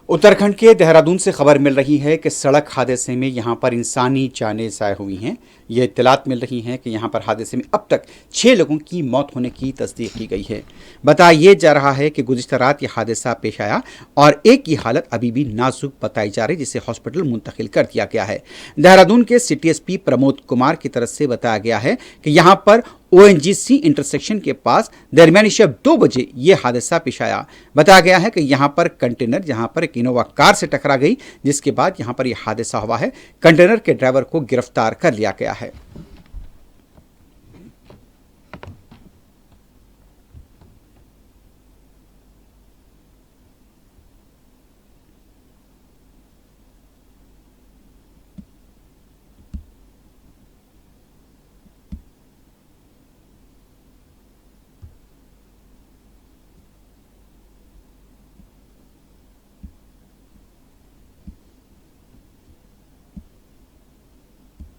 उत्तराखंड के देहरादून से खबर मिल रही है कि सड़क हादसे में यहां पर इंसानी जानें ज़ाय हुई हैं। ये इत्तलात मिल रही हैं कि यहां पर हादसे में अब तक 6 लोगों की मौत होने की तस्दीक की गई है। बताया जा रहा है कि गुज़िश्ता रात यह हादसा पेश आया और एक की हालत अभी भी नाजुक बताई जा रही, जिसे हॉस्पिटल मुंतकिल कर दिया गया है। देहरादून के सिटी एसपी प्रमोद कुमार की तरफ से बताया गया है कि यहाँ पर ONGC इंटरसेक्शन के पास दरमियानी शब 2 बजे ये हादसा पेश आया। बताया गया है कि यहाँ पर कंटेनर जहाँ पर एक इनोवा कार से टकरा गई, जिसके बाद यहाँ पर यह हादसा हुआ है। कंटेनर के ड्राइवर को गिरफ्तार कर लिया गया है।